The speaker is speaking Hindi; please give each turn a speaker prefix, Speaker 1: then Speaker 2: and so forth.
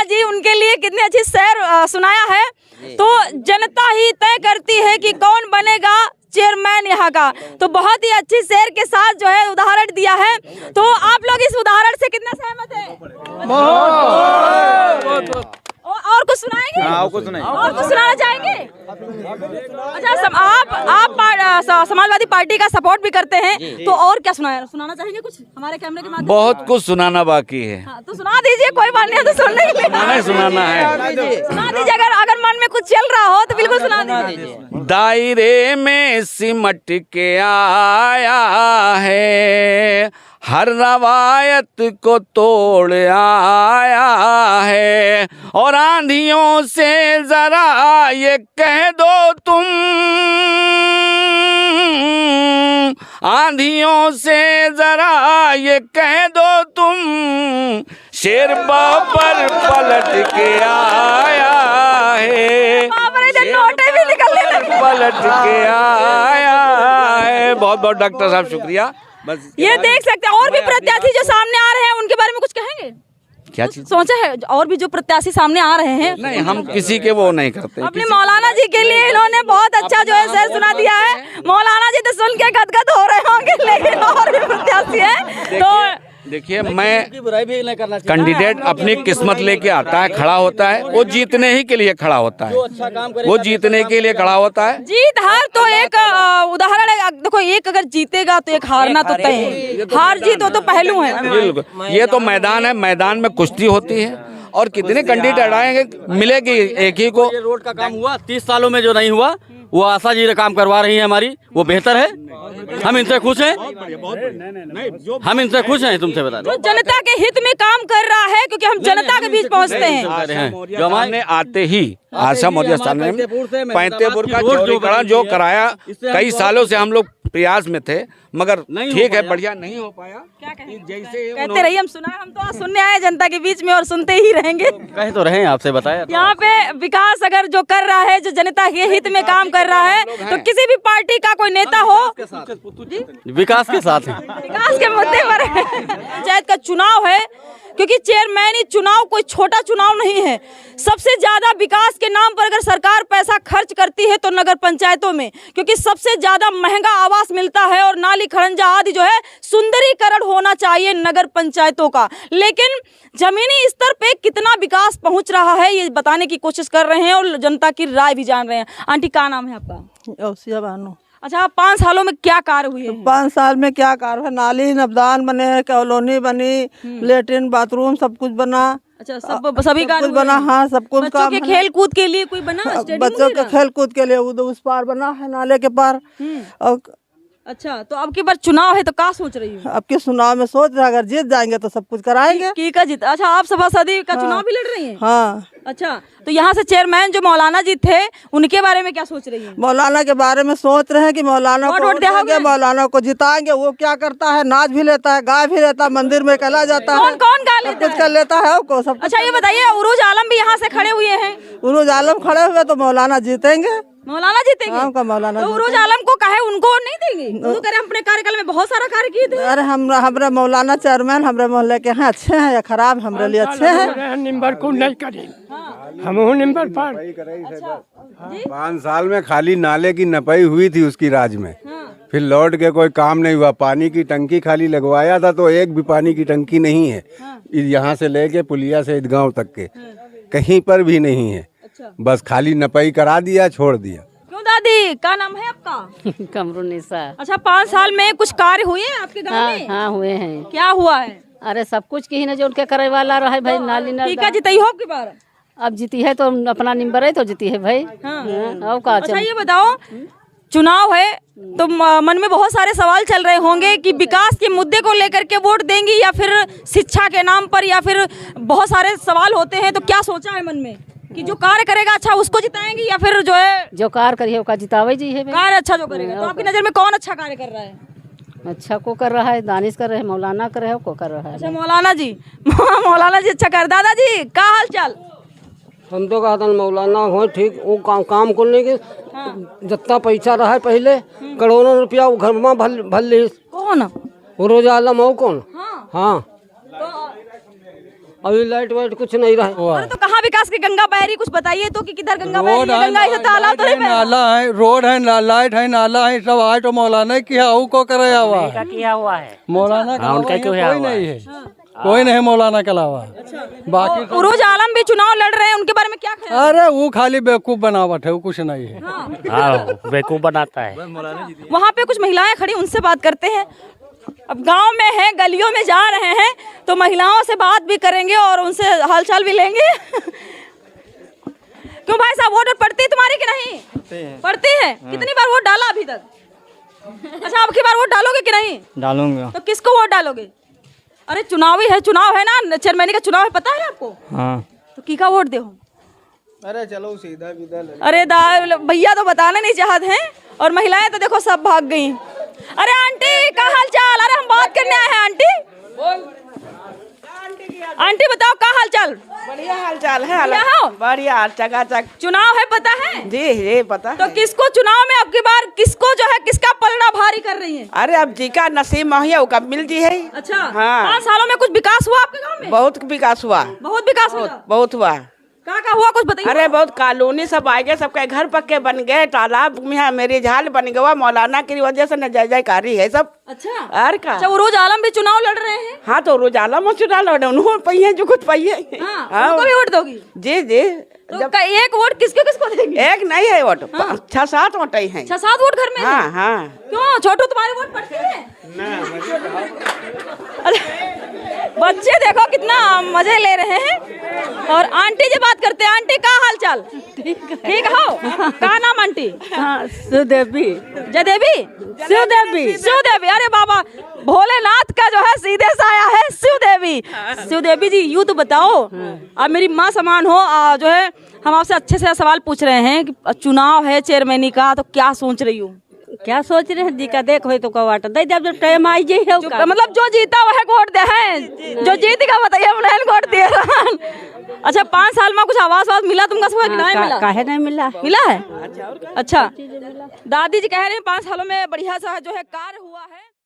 Speaker 1: जी उनके लिए कितनी अच्छी शेर सुनाया है। तो जनता ही तय करती है कि कौन बनेगा चेयरमैन यहाँ का। तो बहुत ही अच्छी शेर के साथ जो है उदाहरण दिया है। तो आप लोग इस उदाहरण से कितना सहमत है? और कुछ सुनाएंगे? और कुछ सुनाना चाहेंगे? अच्छा, आप समाजवादी पार्टी का सपोर्ट भी करते हैं, तो और क्या सुनाना चाहेंगे कुछ हमारे कैमरे के माध्यम?
Speaker 2: बहुत कुछ सुनाना बाकी है।
Speaker 1: हाँ, तो सुना दीजिए, कोई बात नहीं है तो सुनने के लिए
Speaker 2: सुनाना है।
Speaker 1: सुना दीजिए, अगर मन में कुछ चल रहा हो तो बिल्कुल सुना दीजिए।
Speaker 2: दायरे में सिमट के आया है, हर रवायत को तोड़ आया है, और आंधियों से जरा ये कह दो तुम, आंधियों से जरा ये कह दो तुम, शेर पर पलट के आया है,
Speaker 1: नोटे भी निकलने लगे।
Speaker 2: पलट के आया है। बहुत बहुत डॉक्टर साहब शुक्रिया। बस
Speaker 1: ये देख सकते हैं, और भी प्रत्याशी जो सामने आ रहे हैं उनके बारे में कुछ कहेंगे?
Speaker 2: क्या चीज
Speaker 1: सोचा है? और भी जो प्रत्याशी सामने आ रहे हैं,
Speaker 2: नहीं, हम किसी के वो नहीं करते।
Speaker 1: अपने मौलाना जी के लिए इन्होंने बहुत अच्छा जो है शेर सुना दिया है। मौलाना जी तो सुन के गदगद हो रहे होंगे, लेकिन और भी प्रत्याशी हैं। तो
Speaker 2: देखिए, मैं बुराई भी नहीं करना चाहिए। कैंडिडेट अपनी किस्मत लेके आता है, खड़ा होता है, वो जीतने ही के लिए खड़ा होता है, अच्छा काम वो जीतने के लिए खड़ा होता है।
Speaker 1: जीत हार तो एक उदाहरण है। देखो, एक अगर जीतेगा तो एक हारना तो तय है। हार जीत हो तो पहलू है।
Speaker 2: बिल्कुल, ये तो मैदान है, मैदान में कुश्ती होती है, और कितने कैंडिडेट आएंगे, मिलेगी एक ही को।
Speaker 3: ये रोड का काम हुआ 30 सालों में, जो नहीं हुआ वो आशा जी काम करवा रही है हमारी, वो बेहतर है। हम इनसे खुश हैं, हम इनसे खुश हैं। तुमसे बता दो,
Speaker 1: जनता के हित में काम कर रहा है, क्योंकि हम जनता के बीच पहुंचते हैं।
Speaker 2: जो हमारे आते ही आशा मौर्य स्थान में पैंतेपुर का चौड़ीकरण जो कराया, कई सालों से हम लोग प्रयास में थे, मगर ठीक है, बढ़िया नहीं हो पाया।
Speaker 1: क्या कहें? जैसे कहते रहिए, हम सुना, हम तो आज सुनने आए जनता के बीच में और सुनते ही रहेंगे।
Speaker 3: कहे तो रहे, आपसे बताया
Speaker 1: यहाँ पे विकास अगर जो कर रहा है, जो जनता के हित में काम कर रहा है, तो किसी भी पार्टी का कोई नेता हो,
Speaker 3: विकास के साथ है,
Speaker 1: विकास के मुद्दे पर पंचायत का चुनाव है, क्योंकि चेयरमैन चुनाव कोई छोटा चुनाव नहीं है। सबसे ज्यादा विकास के नाम पर अगर सरकार पैसा खर्च करती है तो नगर पंचायतों में, क्योंकि सबसे ज्यादा महंगा आवास मिलता है, और नाली खड़ंजा आदि जो है सुंदरीकरण होना चाहिए नगर पंचायतों का। लेकिन जमीनी स्तर पे कितना विकास पहुंच रहा है, ये बताने की कोशिश कर रहे हैं और जनता की राय भी जान रहे हैं। आंटी, क्या नाम है आपका? अच्छा, 5 सालों में क्या कार्य हुए हैं?
Speaker 4: 5 साल में क्या कार्य है? नाली नबदान बने, कॉलोनी बनी, लेटरिन बाथरूम सब कुछ बना।
Speaker 1: अच्छा, सभी कार्य
Speaker 4: बना। हाँ, सब कुछ।
Speaker 1: बच्चों के खेल कूद के लिए कोई बना?
Speaker 4: बच्चों के खेल कूद के लिए उस पार बना है, नाले के पार। और
Speaker 1: अच्छा, तो अब की बार चुनाव है तो क्या सोच रही हो?
Speaker 4: अब के चुनाव में सोच रहे, अगर जीत जाएंगे तो सब कुछ कराएंगे।
Speaker 1: की का जीत? अच्छा, आप सभासदी का चुनाव भी लड़ रही हैं?
Speaker 4: हाँ।
Speaker 1: अच्छा, तो यहाँ से चेयरमैन जो मौलाना जी थे, उनके बारे में क्या सोच रही है?
Speaker 4: मौलाना के बारे में सोच रहे हैं कि मौलाना को जिताएंगे। वो क्या करता है, नाच भी लेता है, गाय भी लेता है, मंदिर में कला जाता है,
Speaker 1: कौन गा लेता है?
Speaker 4: कुछ कर लेता है वो सब।
Speaker 1: अच्छा, ये बताइए, उरूज आलम भी यहाँ से खड़े हुए हैं।
Speaker 4: उरूज आलम खड़े हुए तो मौलाना जीतेंगे।
Speaker 1: मौलाना जीतेंगे?
Speaker 4: हाँ, मौलाना।
Speaker 1: तो उरूज आलम को कहे उनको नहीं देंगे? वो करे अपने कार्यकाल में बहुत सारा कार्य किए थे।
Speaker 4: अरे हमारे मौलाना चेयरमैन हमारे मोहल्ले के हैं, अच्छे हैं या खराब, हमारे लिए अच्छे हैं।
Speaker 5: नंबर को नहीं करें, हम नंबर पर।
Speaker 6: 5 साल में खाली नाले की नपाई हुई थी उसकी राज में, फिर लौट के कोई काम नहीं हुआ। पानी की टंकी खाली लगवाया था, तो एक भी पानी की टंकी नहीं है। यहाँ से लेके पुलिया से ईदगांव तक के कहीं पर भी नहीं है। बस खाली नपाई करा दिया, छोड़ दिया।
Speaker 1: क्यों दादी, क्या नाम है आपका?
Speaker 7: कमरुन्निसा।
Speaker 1: अच्छा, 5 साल में कुछ कार्य हुए हैं आपके गांव में?
Speaker 7: हाँ, हुए हैं।
Speaker 1: क्या हुआ है?
Speaker 7: अरे सब कुछ की ही ना, जो उनके करे वाला रहे भाई। नाली ना
Speaker 1: ठीक है, जीती हो आपकी बार?
Speaker 7: अब जीती है तो अपना नंबर है तो जीती है भाई। हाँ।
Speaker 1: अच्छा, ये बताओ, चुनाव है तो मन में बहुत सारे सवाल चल रहे होंगे कि विकास के मुद्दे को लेकर के वोट देंगी या फिर शिक्षा के नाम पर, या फिर बहुत सारे सवाल होते हैं। तो क्या सोचा है मन में कि जो कार्य करेगा अच्छा उसको जिताएंगे, या फिर जो है
Speaker 7: जो कार्य करिए उसका जितावे जी है।
Speaker 1: कार्य अच्छा जो करेगा, तो आपकी नजर में कौन अच्छा कार्य कर रहा है?
Speaker 7: अच्छा को कर रहा है, दानिश कर रहे हैं, मौलाना कर रहे हैं, को कर रहा है।
Speaker 1: अच्छा, मौलाना जी मौलाना जी अच्छा कर। दादाजी, क्या हाल चाल?
Speaker 8: हम तो कहते मौलाना हो ठीक, वो काम करने के जितना पैसा रहा है पहले, करोड़ों रुपया वो घर में भल
Speaker 1: कौन?
Speaker 8: रोज आलम हो कौन? हाँ, अभी लाइट वाइट कुछ नहीं रहे।
Speaker 1: अरे तो कहाँ विकास की गंगा बह रही, कुछ बताइए तो कि किधर गंगा बह रही है? गंगा इधर तालाब तो नहीं बह रहा।
Speaker 9: नाला है, रोड है, लाइट है, नाला है, सब आए तो मौलाना किया को करे हुआ है,
Speaker 10: किया हुआ है
Speaker 9: मौलाना का कोई नहीं है, कोई नहीं मौलाना के अलावा। बाकी
Speaker 1: उरोज आलम भी चुनाव लड़ रहे हैं, उनके बारे में क्या ख्याल?
Speaker 9: अरे वो खाली बेवकूफ बनावट है, वो कुछ नहीं है।
Speaker 10: हाँ बेवकूफ बनाता है।
Speaker 1: वहाँ पे कुछ महिलाएं खड़ी, उनसे बात करते हैं। अब गांव में हैं, गलियों में जा रहे हैं, तो महिलाओं से बात भी करेंगे और उनसे हालचाल भी लेंगे। क्यों भाई साहब, वोट पड़ती है तुम्हारी कि नहीं? पड़ती है। कितनी बार वोट डाला अभी तक? अच्छा, अब की बार वोट डालोगे कि नहीं?
Speaker 10: डालूंगा।
Speaker 1: तो किसको वोट डालोगे? अरे चुनावी है, चुनाव है ना, चेयरमैन का चुनाव है, पता है आपको?
Speaker 10: हाँ।
Speaker 1: तो किका वोट दे?
Speaker 9: अरे चलो सीधा विदा।
Speaker 1: अरे भैया तो बताना नहीं चाहते हैं और महिलाएं तो देखो सब भाग गई। अरे आंटी का हाल चाल? अरे हम बात करने आए हैं आंटी। आंटी बताओ का हाल चाल?
Speaker 11: बढ़िया हाल चाल है। बढ़िया चकाचक।
Speaker 1: चुनाव है पता है?
Speaker 11: जी ये पता
Speaker 1: तो किसको चुनाव में अब की बार किसको जो है किसका पलड़ा भारी कर रही है?
Speaker 11: अरे अब जी का नसीब महिया वो कब मिल जी है।
Speaker 1: अच्छा
Speaker 11: हाँ।
Speaker 1: 5 सालों में कुछ विकास हुआ आपके गाँव में?
Speaker 11: बहुत विकास हुआ।
Speaker 1: बहुत विकास हुआ?
Speaker 11: बहुत हुआ।
Speaker 1: क्या हुआ कुछ बताइए।
Speaker 11: अरे बहुत कॉलोनी सब आ गए, सबके घर पक्के बन गए, तालाब में मेरी झाल बन गया, मौलाना की वजह से न जय जयकारी है सब।
Speaker 1: अच्छा
Speaker 11: और का?
Speaker 1: अच्छा, उरोज आलम भी चुनाव लड़ रहे हैं?
Speaker 11: हाँ तो उरोज आलम चुनाव लड़ रहे, उन्होंने पहिए जो कुछ पहिए।
Speaker 1: उनको भी वोट दोगी?
Speaker 11: जी जी।
Speaker 1: तो एक वोट किसको किसको देंगे?
Speaker 11: एक नहीं है वोट, 6-7 वोट है।
Speaker 1: 6-7 वोट घर में?
Speaker 11: हाँ हाँ।
Speaker 1: क्यों छोटू, तुम्हारे वोट पड़ते हैं? बच्चे देखो कितना मजे ले रहे हैं। और आंटी जी बात करते हैं। आंटी का हाल चाल? ठीक हो? का नाम आंटी?
Speaker 7: सुदेवी।
Speaker 1: जयदेवी? शिवदेवी। शिवदेवी, अरे बाबा भोलेनाथ का जो है सीधे से आया है शिवदेवी। शिवदेवी जी यूँ तो बताओ, आप मेरी माँ समान हो, जो है हम आपसे अच्छे से सवाल पूछ रहे हैं कि चुनाव है चेयरमैनी का, तो क्या सोच रही हूँ?
Speaker 7: क्या सोच रहे हैं जी का? देखो तो वाट दे जब टाइम आई जी है,
Speaker 1: मतलब जो जीता वह वोट दे हैं, जो जीतेगा बताइए हम वोट दिए। अच्छा 5 साल में कुछ आवास मिला तुमका सबका कि नहीं मिला?
Speaker 7: काहे नहीं मिला?
Speaker 1: मिला है। अच्छा दादी जी कह रहे हैं 5 सालों में बढ़िया सा जो है कार्य हुआ है।